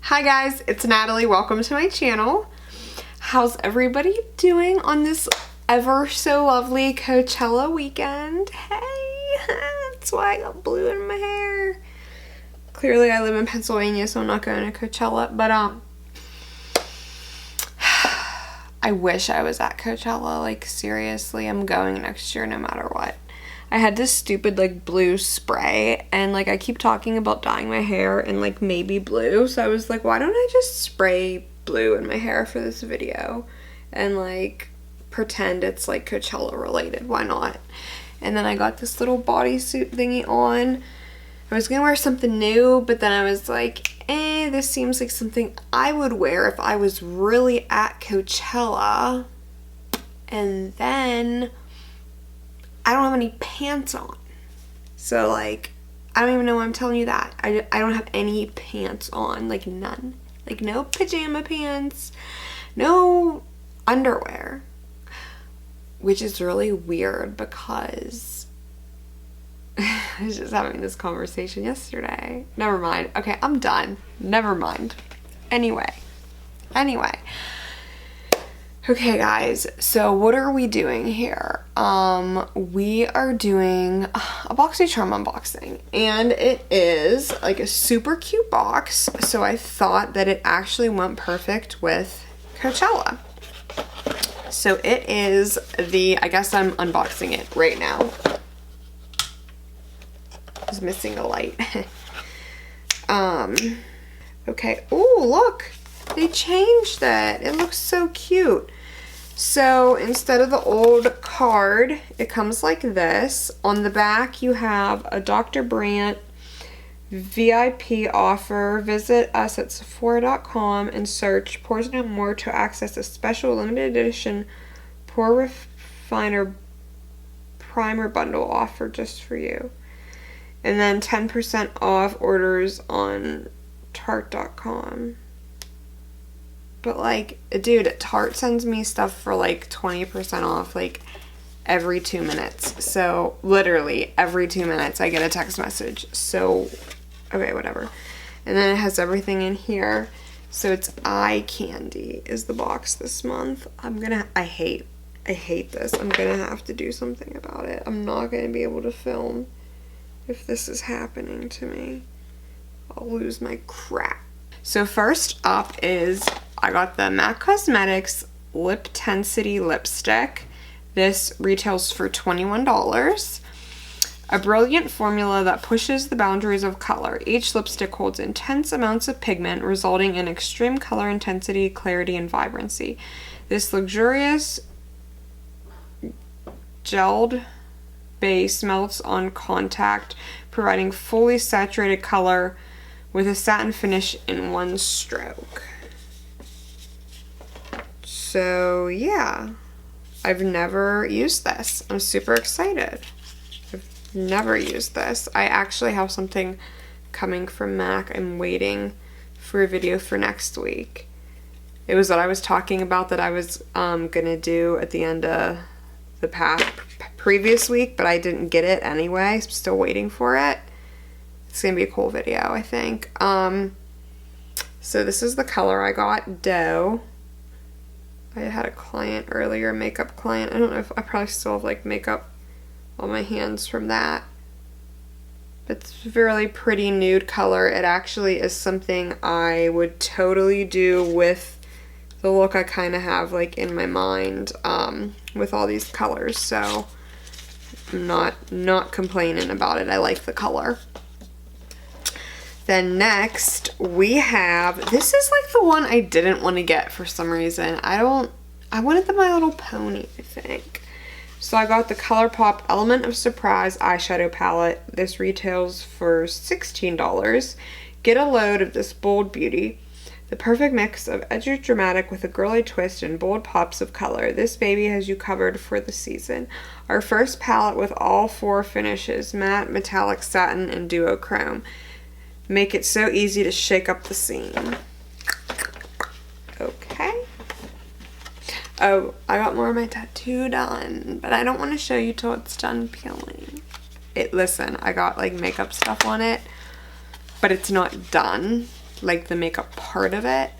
Hi guys, it's Natalie. Welcome to my channel. How's everybody doing on this ever so lovely Coachella weekend? Hey, that's why I got blue in my hair. Clearly I live in Pennsylvania, so I'm not going to Coachella, but I wish I was at Coachella. Like, seriously, I'm going next year no matter what. I had this stupid like blue spray, and like I keep talking about dyeing my hair in like maybe blue, so I was like, why don't I just spray blue in my hair for this video and like pretend it's like Coachella related? Why not? And then I got this little bodysuit thingy on. I was gonna wear something new, but then I was like, this seems like something I would wear if I was really at Coachella. And then I don't have any pants on. So like, I don't even know why I'm telling you that. I don't have any pants on, like none. Like no pajama pants, no underwear. Which is really weird because I was just having this conversation yesterday. Never mind. Okay, I'm done. Never mind. Anyway. Okay guys, so what are we doing here? We are doing a Boxycharm unboxing, and it is like a super cute box, so I thought that it actually went perfect with Coachella. So it is I guess I'm unboxing it right now. It's missing a light. Okay, oh look, they changed it. It looks so cute. So instead of the old card, it comes like this. On the back you have a Dr. Brandt VIP offer. Visit us at Sephora.com and search Pores No More to access a special limited edition Pore Refiner Primer Bundle offer just for you. And then 10% off orders on Tarte.com. But like, dude, Tarte sends me stuff for like 20% off like every 2 minutes. So literally every 2 minutes I get a text message. So, okay, whatever. And then it has everything in here. So it's eye candy is the box this month. I hate this. I'm gonna have to do something about it. I'm not gonna be able to film if this is happening to me. I'll lose my crap. So first up is I got the MAC Cosmetics Liptensity lipstick. This retails for $21. A brilliant formula that pushes the boundaries of color. Each lipstick holds intense amounts of pigment, resulting in extreme color intensity, clarity, and vibrancy. This luxurious gelled base melts on contact, providing fully saturated color with a satin finish in one stroke. So yeah, I've never used this. I'm super excited. I've never used this. I actually have something coming from MAC. I'm waiting for a video for next week. It was what I was talking about that I was gonna do at the end of the previous week, but I didn't get it anyway. I'm still waiting for it. It's gonna be a cool video, I think. So this is the color I got, Dough. I had a client earlier, makeup client. I don't know if I probably still have like makeup on my hands from that. But it's a really pretty nude color. It actually is something I would totally do with the look I kind of have like in my mind with all these colors. So I'm not complaining about it. I like the color. Then next we have, this is like the one I didn't want to get for some reason. I wanted the My Little Pony, I think. So I got the Colourpop Element of Surprise eyeshadow palette. This retails for $16. Get a load of this bold beauty. The perfect mix of edgy dramatic with a girly twist and bold pops of color. This baby has you covered for the season. Our first palette with all 4 finishes, matte, metallic, satin, and duochrome. Make it so easy to shake up the seam. Okay. Oh, I got more of my tattoo done, but I don't want to show you till it's done peeling. Listen, I got like makeup stuff on it, but it's not done. like the makeup part of it,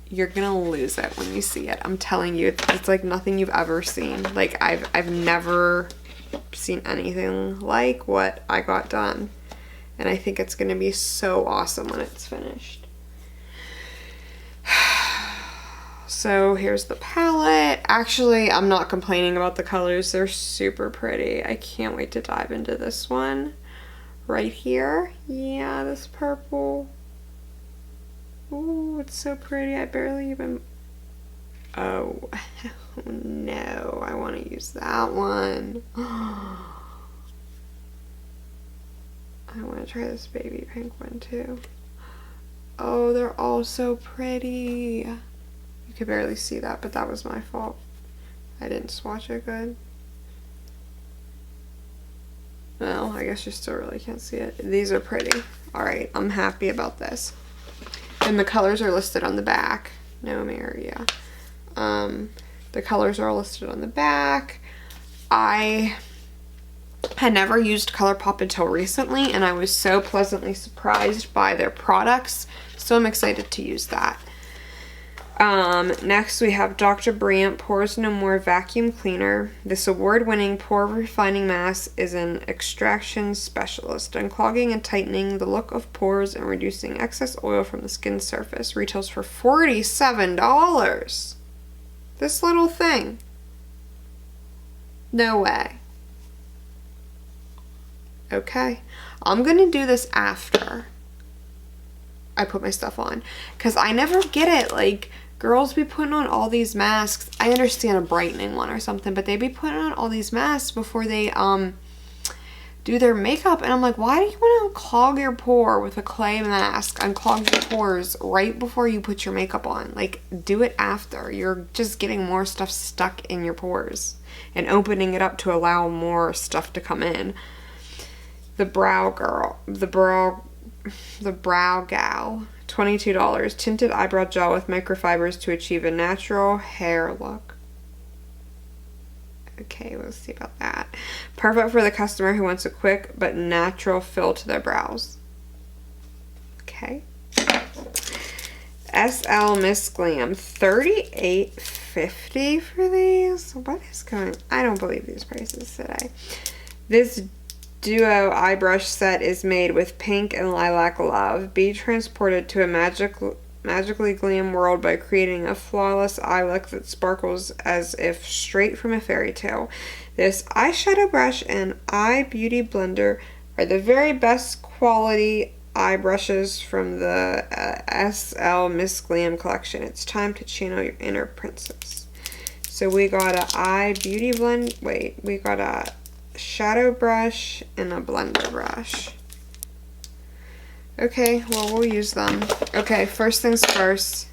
you're gonna lose it when you see it. I'm telling you, it's like nothing you've ever seen. Like I've never seen anything like what I got done. And I think it's gonna be so awesome when it's finished. So here's the palette. Actually, I'm not complaining about the colors. They're super pretty. I can't wait to dive into this one right here. Yeah, this purple. Ooh, it's so pretty. I barely even... Oh, no. I want to use that one. I want to try this baby pink one too. Oh, they're all so pretty. You could barely see that, but that was my fault. I didn't swatch it good. Well, I guess you still really can't see it. These are pretty. Alright, I'm happy about this. And the colors are listed on the back. No mirror, yeah. The colors are all listed on the back. I had never used Colourpop until recently, and I was so pleasantly surprised by their products. So I'm excited to use that. Next we have Dr. Brandt Pores No More Vacuum Cleaner. This award-winning pore refining mask is an extraction specialist, unclogging and tightening the look of pores and reducing excess oil from the skin surface. Retails for $47. This little thing. No way. Okay. I'm gonna do this after I put my stuff on, because I never get it. Like, girls be putting on all these masks. I understand a brightening one or something, but they be putting on all these masks before they do their makeup, and I'm like, why do you want to clog your pore with a clay mask? Unclog your pores right before you put your makeup on. Like, do it after. You're just getting more stuff stuck in your pores and opening it up to allow more stuff to come in. The Browgal, $22. Tinted eyebrow gel with microfibers to achieve a natural hair look. Okay, let's see about that. Perfect for the customer who wants a quick but natural fill to their brows. Okay. SL Miss Glam, $38.50 for these. What is going? I don't believe these prices today. This duo eye brush set is made with pink and lilac love. Be transported to a magically glam world by creating a flawless eye look that sparkles as if straight from a fairy tale. This eyeshadow brush and eye beauty blender are the very best quality eye brushes from the SL Miss Glam collection. It's time to channel your inner princess. So we got a eye beauty blend. Wait, we got a shadow brush and a blender brush. Okay, well, we'll use them. Okay, first things first.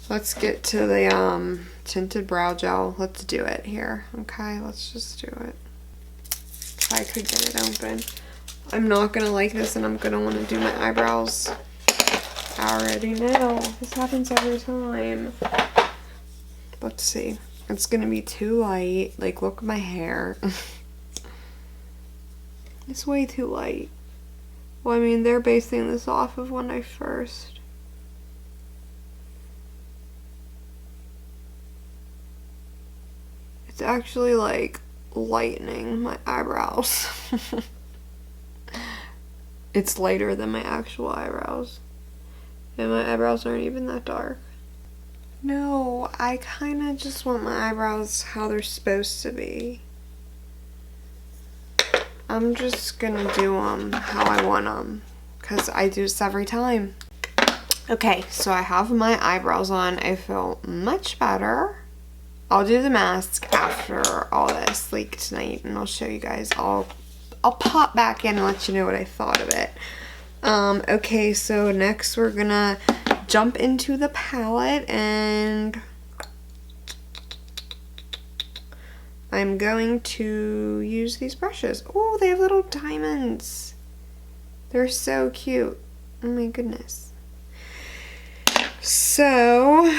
Let's get to the tinted brow gel. Let's do it here. Okay, let's just do it. If I could get it open. I'm not gonna like this, and I'm gonna want to do my eyebrows. I already know. This happens every time. Let's see. It's gonna be too light. Like, look at my hair. It's way too light. Well, I mean, they're basing this off of when I first. It's actually, like, lightening my eyebrows. It's lighter than my actual eyebrows. And my eyebrows aren't even that dark. No, I kind of just want my eyebrows how they're supposed to be. I'm just gonna do them how I want them, because I do this every time. Okay, so I have my eyebrows on. I feel much better. I'll do the mask after all this, like tonight, and I'll show you guys. I'll pop back in and let you know what I thought of it. Okay, so next we're gonna jump into the palette, and I'm going to use these brushes. Oh, they have little diamonds. They're so cute. Oh my goodness. So,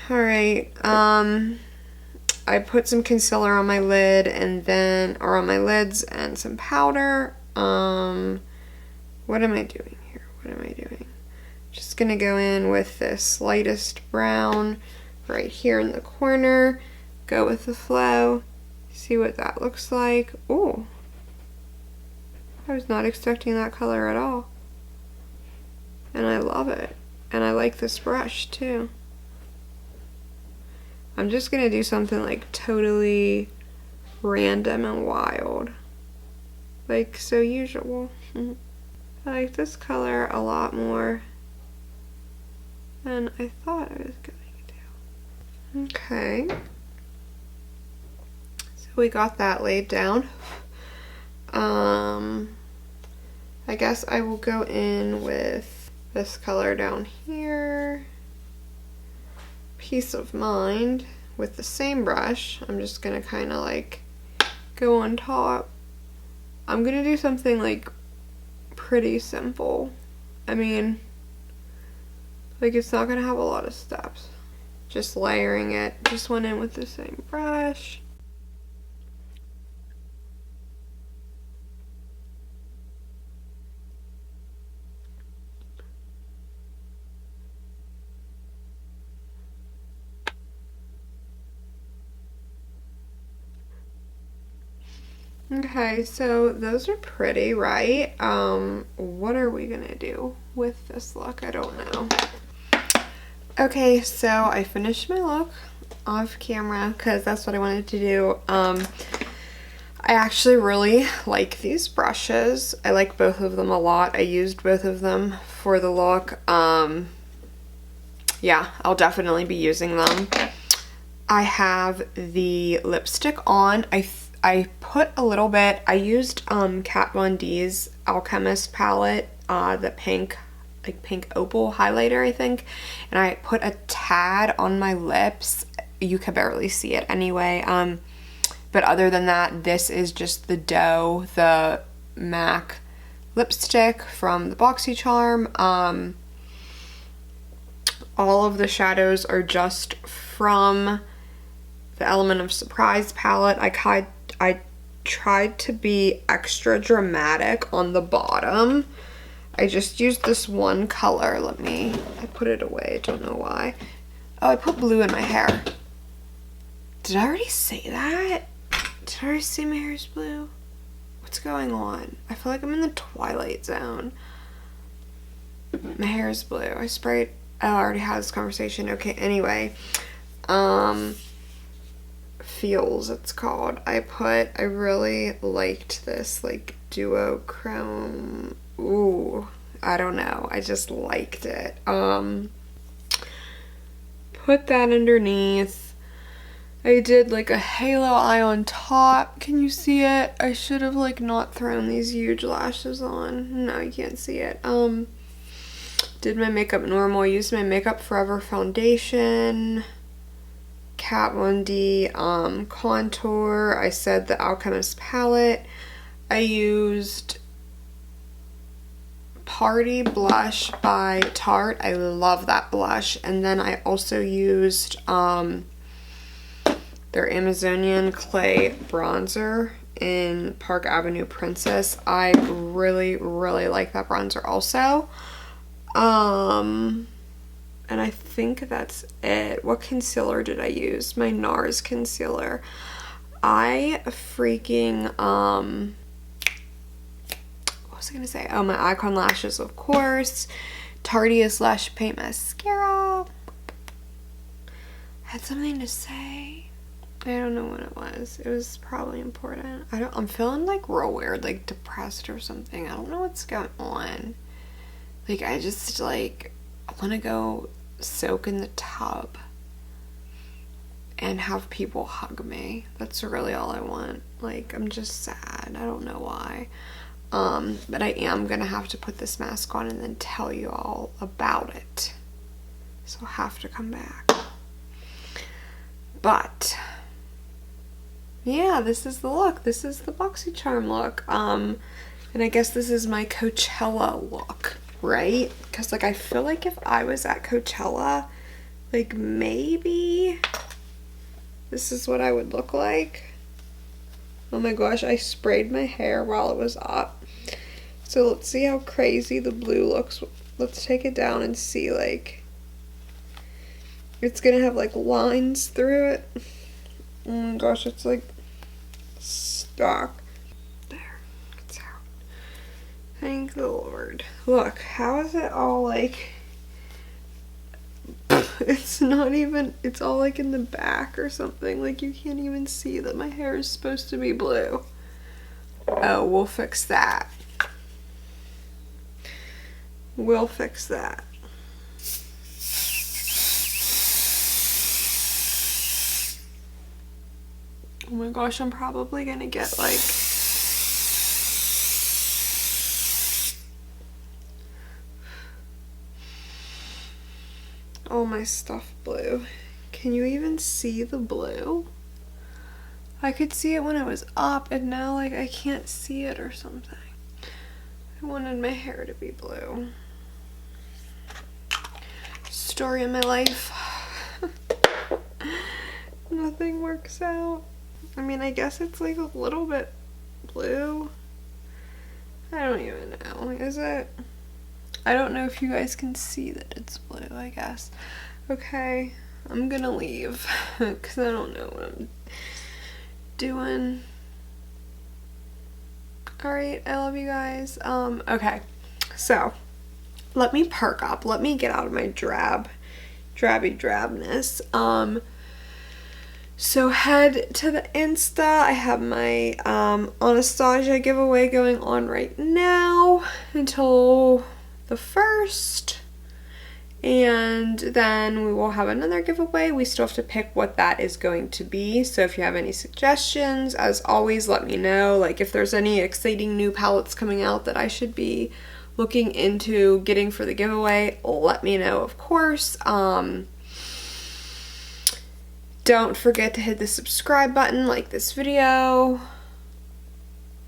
alright, I put some concealer on my lid and then, or on my lids, and some powder. What am I doing here? What am I doing? just gonna go in with this lightest brown right here in the corner, go with the flow, see what that looks like. Ooh, I was not expecting that color at all. And I love it. And I like this brush too. I'm just gonna do something like totally random and wild, like so usual. I like this color a lot more than I thought I was going to do. Okay, so we got that laid down. I guess I will go in with this color down here, Peace of Mind, with the same brush. I'm just gonna kind of like go on top. I'm gonna do something like pretty simple. I mean, like it's not gonna have a lot of steps. Just layering it. Just went in with the same brush. Okay, so those are pretty, right? What are we gonna do with this look? I don't know. Okay, so I finished my look off camera because that's what I wanted to do. I actually really like these brushes. I like both of them a lot. I used both of them for the look. Yeah, I'll definitely be using them. I have the lipstick on. I put a little bit, I used Kat Von D's Alchemist palette, the pink opal highlighter, I think, and I put a tad on my lips. You could barely see it anyway, but other than that, this is just the Doe, the MAC lipstick from the Boxycharm. All of the shadows are just from the Element of Surprise palette. I tried to be extra dramatic on the bottom. I just used this one color. I put it away, I don't know why. Oh, I put blue in my hair. Did I already say that? Did I already say my hair is blue? What's going on? I feel like I'm in the Twilight Zone. My hair is blue. I sprayed, oh, I already had this conversation. Okay, anyway. Feels, it's called. I really liked this like duo chrome. Ooh, I don't know, I just liked it. Put that underneath. I did like a halo eye on top. Can you see it? I should have like not thrown these huge lashes on. No, you can't see it. Did my makeup normal. Used my Makeup Forever foundation, Kat Von D contour. I said the Alchemist palette. I used Party Blush by Tarte. I love that blush. And then I also used their Amazonian Clay bronzer in Park Avenue Princess. I really, really like that bronzer also. And I think that's it. What concealer did I use? My NARS concealer. I freaking, what was I gonna say? Oh, my Icon lashes, of course. Tarteist Lash Paint Mascara. I had something to say. I don't know what it was. It was probably important. I'm feeling like real weird, like depressed or something. I don't know what's going on. Like, I just like, I want to go soak in the tub and have people hug me. That's really all I want. Like, I'm just sad. I don't know why. But I am gonna have to put this mask on and then tell you all about it. So I'll have to come back. But yeah, this is the look. This is the Boxycharm look. And I guess this is my Coachella look, right? Because like I feel like if I was at Coachella, like maybe this is what I would look like. Oh my gosh, I sprayed my hair while it was up. So let's see how crazy the blue looks let's take it down and see, like, it's gonna have like lines through it. Oh my gosh, it's like stuck. There, it's out. Thank the Lord. Look, how is it all like, it's not even, it's all like in the back or something. Like you can't even see that my hair is supposed to be blue. Oh, we'll fix that. We'll fix that. Oh my gosh, I'm probably gonna get like all my stuff blue. Can you even see the blue? I could see it when it was up and now like I can't see it or something. I wanted my hair to be blue. Story of my life. Nothing works out. I mean, I guess it's like a little bit blue. I don't even know. Is it? I don't know if you guys can see that it's blue, I guess. Okay, I'm gonna leave because I don't know what I'm doing. Alright, I love you guys. Okay, so let me perk up. Let me get out of my drabby drabness. So head to the Insta. I have my Anastasia giveaway going on right now until the 1st. And then we will have another giveaway. We still have to pick what that is going to be. So if you have any suggestions, as always, let me know. Like if there's any exciting new palettes coming out that I should be looking into getting for the giveaway, let me know, of course. Don't forget to hit the subscribe button, like this video.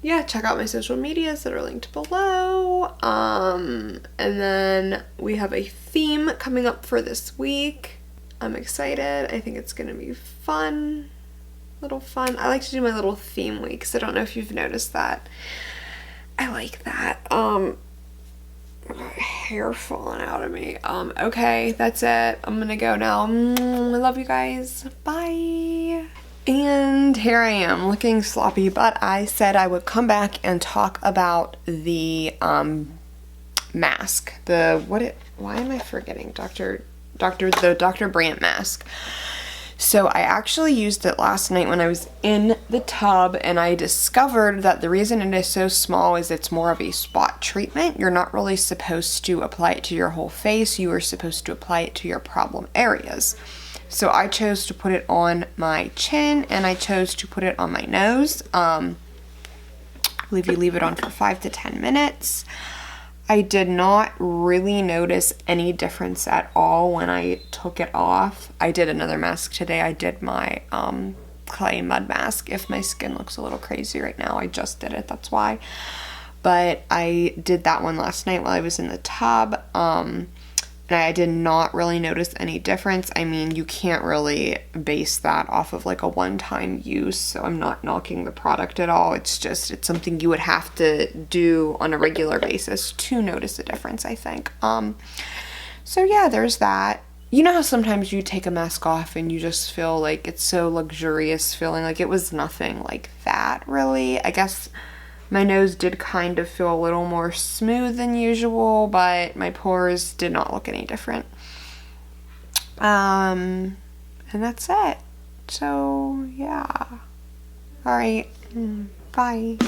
Yeah, check out my social medias that are linked below. And then we have a theme coming up for this week. I'm excited. I think it's gonna be fun. Little fun. I like to do my little theme weeks. I don't know if you've noticed that. I like that. Hair falling out of me. Okay, that's it. I'm gonna go now. I love you guys. Bye. And here I am looking sloppy, but I said I would come back and talk about the mask. Why am I forgetting? the Dr. Brandt mask. So I actually used it last night when I was in the tub, and I discovered that the reason it is so small is it's more of a spot treatment. You're not really supposed to apply it to your whole face. You are supposed to apply it to your problem areas. So I chose to put it on my chin, and I chose to put it on my nose. I believe you leave it on for 5 to 10 minutes. I did not really notice any difference at all when I took it off. I did another mask today. I did my clay mud mask. If my skin looks a little crazy right now, I just did it, that's why. But I did that one last night while I was in the tub. And I did not really notice any difference. I mean, you can't really base that off of like a one-time use, so I'm not knocking the product at all. It's just, it's something you would have to do on a regular basis to notice a difference, I think. So yeah, there's that. You know how sometimes you take a mask off and you just feel like it's so luxurious feeling? Like it was nothing like that, really. I guess my nose did kind of feel a little more smooth than usual, but my pores did not look any different. And that's it. So, yeah. Alright. Bye.